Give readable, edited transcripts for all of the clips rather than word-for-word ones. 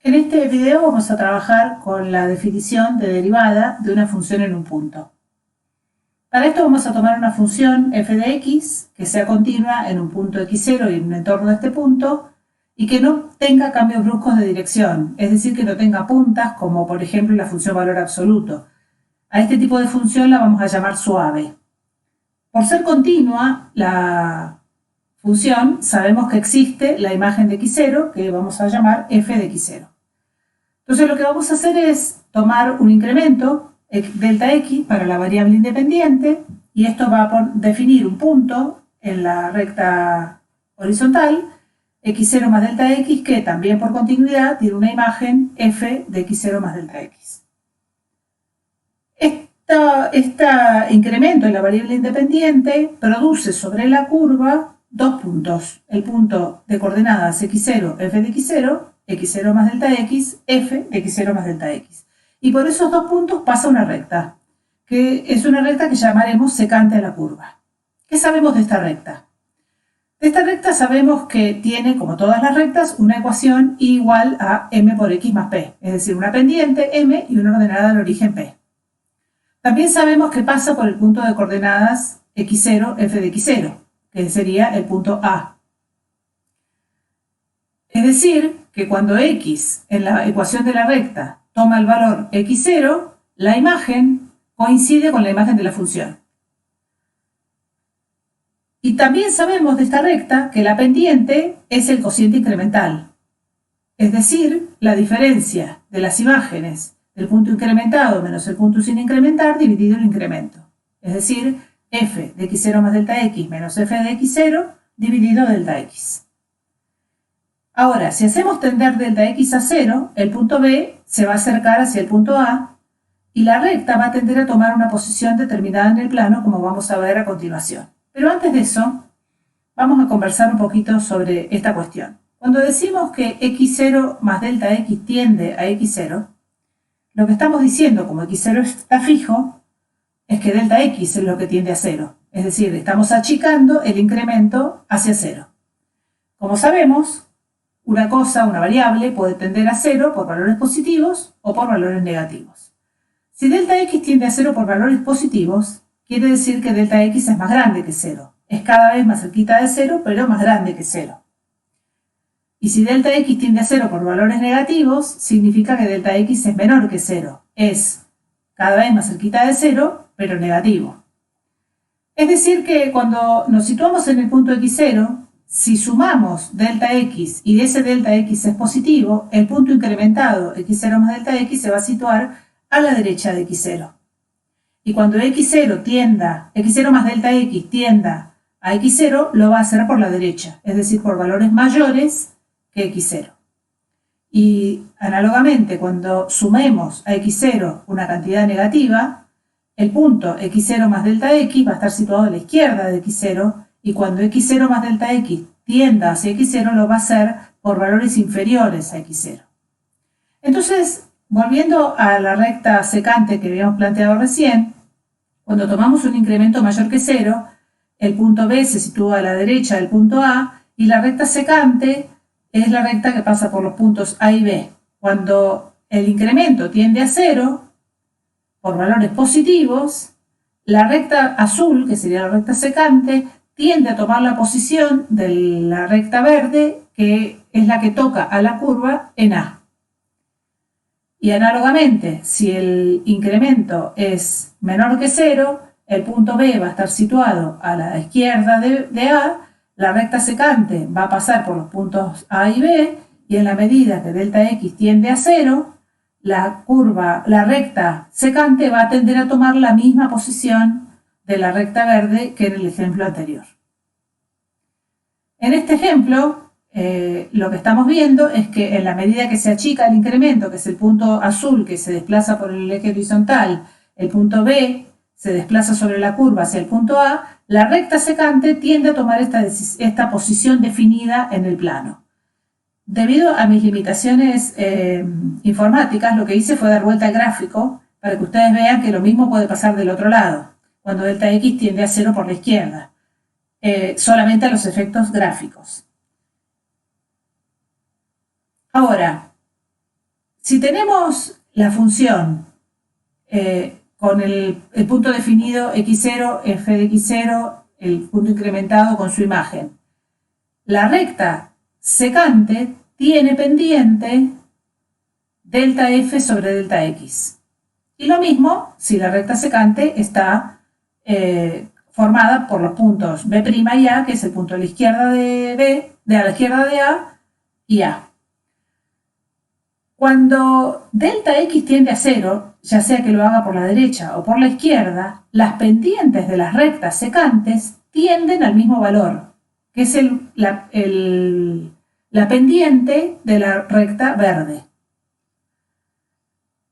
En este video vamos a trabajar con la definición de derivada de una función en un punto. Para esto vamos a tomar una función f de x que sea continua en un punto x0 y en un entorno de este punto y que no tenga cambios bruscos de dirección, es decir, que no tenga puntas como por ejemplo la función valor absoluto. A este tipo de función la vamos a llamar suave. Por ser continua, la función sabemos que existe la imagen de x0 que vamos a llamar f de x0. Entonces lo que vamos a hacer es tomar un incremento, delta x, para la variable independiente, y esto va a definir un punto en la recta horizontal, x0 más delta x, que también por continuidad tiene una imagen f de x0 más delta x. Este incremento en la variable independiente produce sobre la curva dos puntos. El punto de coordenadas x0, f de x0, x0 más delta x, f de x0 más delta x. Y por esos dos puntos pasa una recta, que es una recta que llamaremos secante a la curva. ¿Qué sabemos de esta recta? De esta recta sabemos que tiene, como todas las rectas, una ecuación igual a m por x más p, es decir, una pendiente m y una ordenada de origen p. También sabemos que pasa por el punto de coordenadas x0, f de x0, que sería el punto A. Es decir, que cuando x en la ecuación de la recta toma el valor x0, la imagen coincide con la imagen de la función. Y también sabemos de esta recta que la pendiente es el cociente incremental, es decir, la diferencia de las imágenes del punto incrementado menos el punto sin incrementar dividido el incremento. Es decir, f de x0 más delta x menos f de x0 dividido delta x. Ahora, si hacemos tender delta x a 0, el punto B se va a acercar hacia el punto A y la recta va a tender a tomar una posición determinada en el plano, como vamos a ver a continuación. Pero antes de eso, vamos a conversar un poquito sobre esta cuestión. Cuando decimos que x0 más delta x tiende a x0, lo que estamos diciendo, como x0 está fijo, es que delta x es lo que tiende a 0. Es decir, estamos achicando el incremento hacia 0. Como sabemos, una variable, puede tender a 0 por valores positivos o por valores negativos. Si delta x tiende a 0 por valores positivos, quiere decir que delta x es más grande que 0. Es cada vez más cerquita de 0, pero más grande que 0. Y si delta x tiende a 0 por valores negativos, significa que delta x es menor que 0. Es cada vez más cerquita de 0, pero negativo. Es decir que cuando nos situamos en el punto x0, si sumamos delta x y ese delta x es positivo, el punto incrementado x0 más delta x se va a situar a la derecha de x0. Y cuando x0 más delta x tienda a x0, lo va a hacer por la derecha, es decir, por valores mayores que x0. Y análogamente, cuando sumemos a x0 una cantidad negativa, el punto x0 más delta x va a estar situado a la izquierda de x0, y cuando x0 más delta x tienda hacia x0, lo va a hacer por valores inferiores a x0. Entonces, volviendo a la recta secante que habíamos planteado recién, cuando tomamos un incremento mayor que 0, el punto B se sitúa a la derecha del punto A, y la recta secante es la recta que pasa por los puntos A y B. Cuando el incremento tiende a 0, por valores positivos, la recta azul, que sería la recta secante, tiende a tomar la posición de la recta verde, que es la que toca a la curva en A. Y análogamente, si el incremento es menor que 0, el punto B va a estar situado a la izquierda de A, la recta secante va a pasar por los puntos A y B, y en la medida que delta x tiende a 0, la recta secante va a tender a tomar la misma posición de la recta verde que en el ejemplo anterior. En este ejemplo, lo que estamos viendo es que en la medida que se achica el incremento, que es el punto azul que se desplaza por el eje horizontal, el punto B se desplaza sobre la curva hacia el punto A, la recta secante tiende a tomar esta posición definida en el plano. Debido a mis limitaciones informáticas, lo que hice fue dar vuelta al gráfico para que ustedes vean que lo mismo puede pasar del otro lado, cuando delta x tiende a 0 por la izquierda, solamente a los efectos gráficos. Ahora, Si tenemos la función con el punto definido x0, f de x0, el punto incrementado con su imagen, la recta secante tiene pendiente delta f sobre delta x. Y lo mismo si la recta secante está formada por los puntos B' y A, que es el punto a la izquierda de B, a la izquierda de A y A. Cuando delta x tiende a 0, ya sea que lo haga por la derecha o por la izquierda, las pendientes de las rectas secantes tienden al mismo valor, que es la pendiente de la recta verde.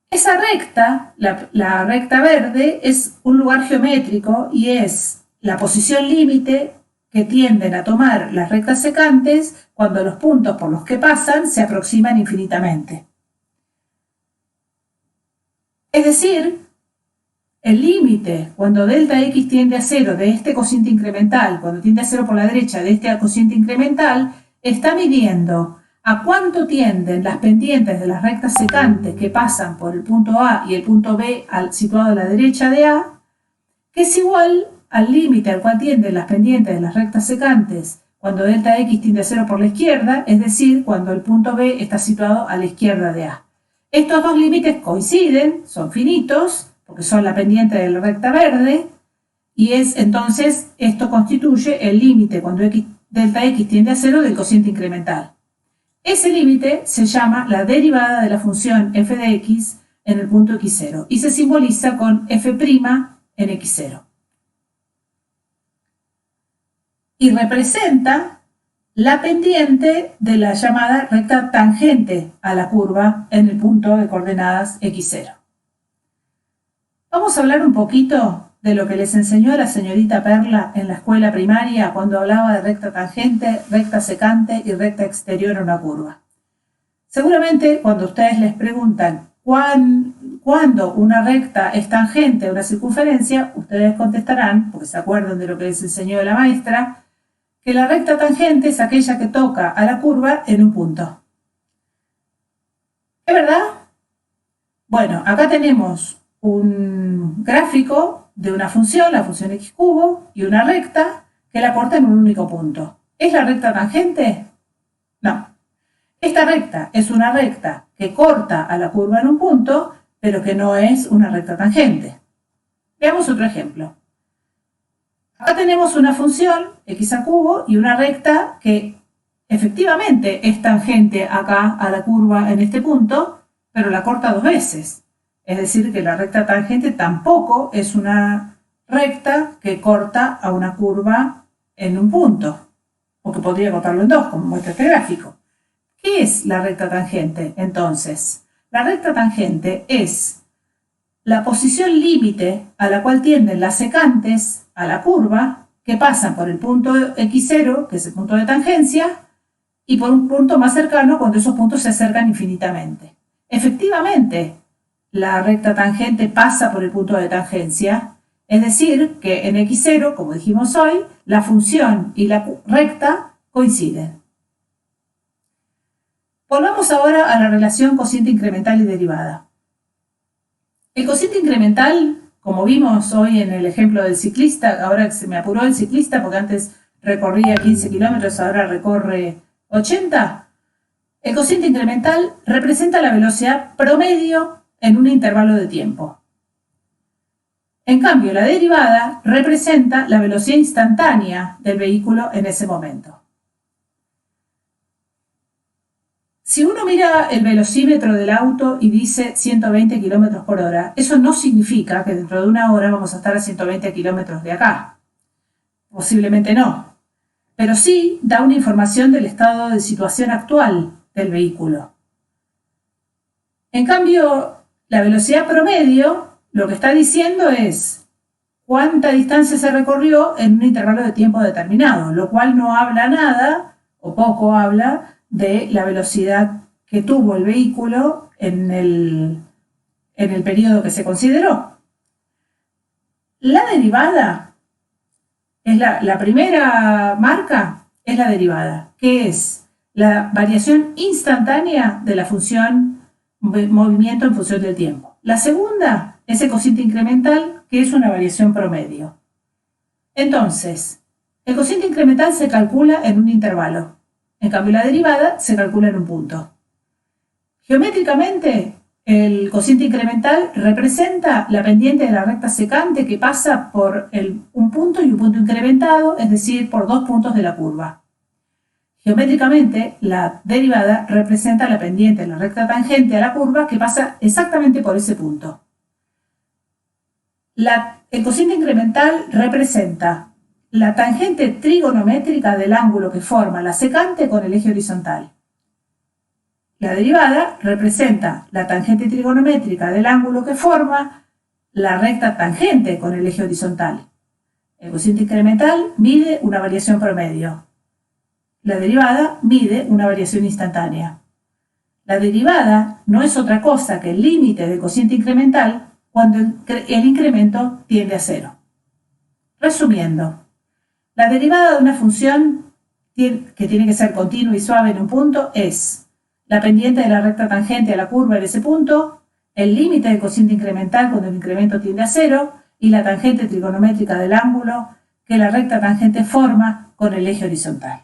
Esa recta, la recta verde, es un lugar geométrico y es la posición límite que tienden a tomar las rectas secantes cuando los puntos por los que pasan se aproximan infinitamente. Es decir, el límite cuando delta x tiende a 0 de este cociente incremental, cuando tiende a 0 por la derecha de este cociente incremental, está midiendo a cuánto tienden las pendientes de las rectas secantes que pasan por el punto A y el punto B situado a la derecha de A, que es igual al límite al cual tienden las pendientes de las rectas secantes cuando delta x tiende a 0 por la izquierda, es decir, cuando el punto B está situado a la izquierda de A. Estos dos límites coinciden, son finitos, porque son la pendiente de la recta verde, y entonces esto constituye el límite cuando delta x tiende a 0 del cociente incremental. Ese límite se llama la derivada de la función f de x en el punto x0 y se simboliza con f' en x0. Y representa la pendiente de la llamada recta tangente a la curva en el punto de coordenadas x0. Vamos a hablar un poquito de lo que les enseñó la señorita Perla en la escuela primaria cuando hablaba de recta tangente, recta secante y recta exterior a una curva. Seguramente cuando ustedes les preguntan cuándo una recta es tangente a una circunferencia, ustedes contestarán, porque se acuerdan de lo que les enseñó la maestra, que la recta tangente es aquella que toca a la curva en un punto. ¿Es verdad? Bueno, acá tenemos un gráfico de una función, la función x cubo, y una recta que la corta en un único punto. ¿Es la recta tangente? No. Esta recta es una recta que corta a la curva en un punto, pero que no es una recta tangente. Veamos otro ejemplo. Acá tenemos una función x a cubo y una recta que efectivamente es tangente acá a la curva en este punto, pero la corta dos veces. Es decir, que la recta tangente tampoco es una recta que corta a una curva en un punto, o que podría cortarlo en dos, como muestra este gráfico. ¿Qué es la recta tangente, entonces? La recta tangente es la posición límite a la cual tienden las secantes a la curva que pasan por el punto x0, que es el punto de tangencia, y por un punto más cercano cuando esos puntos se acercan infinitamente. Efectivamente, la recta tangente pasa por el punto de tangencia, es decir, que en x0, como dijimos hoy, la función y la recta coinciden. Volvamos ahora a la relación cociente incremental y derivada. El cociente incremental, como vimos hoy en el ejemplo del ciclista, ahora se me apuró el ciclista porque antes recorría 15 kilómetros, ahora recorre 80. El cociente incremental representa la velocidad promedio en un intervalo de tiempo. En cambio, la derivada representa la velocidad instantánea del vehículo en ese momento. Si uno mira el velocímetro del auto y dice 120 km por hora, eso no significa que dentro de una hora vamos a estar a 120 kilómetros de acá. Posiblemente no. Pero sí da una información del estado de situación actual del vehículo. En cambio, la velocidad promedio lo que está diciendo es cuánta distancia se recorrió en un intervalo de tiempo determinado, lo cual no habla nada, o poco habla, de la velocidad que tuvo el vehículo en el periodo que se consideró. La derivada, la primera marca es la derivada, que es la variación instantánea de la función movimiento en función del tiempo. La segunda es el cociente incremental, que es una variación promedio. Entonces, el cociente incremental se calcula en un intervalo. En cambio, la derivada se calcula en un punto. Geométricamente, el cociente incremental representa la pendiente de la recta secante que pasa por un punto y un punto incrementado, es decir, por dos puntos de la curva. Geométricamente, la derivada representa la pendiente de la recta tangente a la curva que pasa exactamente por ese punto. El cociente incremental representa la tangente trigonométrica del ángulo que forma la secante con el eje horizontal. La derivada representa la tangente trigonométrica del ángulo que forma la recta tangente con el eje horizontal. El cociente incremental mide una variación promedio. La derivada mide una variación instantánea. La derivada no es otra cosa que el límite del cociente incremental cuando el incremento tiende a cero. Resumiendo, la derivada de una función que tiene que ser continua y suave en un punto es la pendiente de la recta tangente a la curva en ese punto, el límite del cociente incremental cuando el incremento tiende a cero y la tangente trigonométrica del ángulo que la recta tangente forma con el eje horizontal.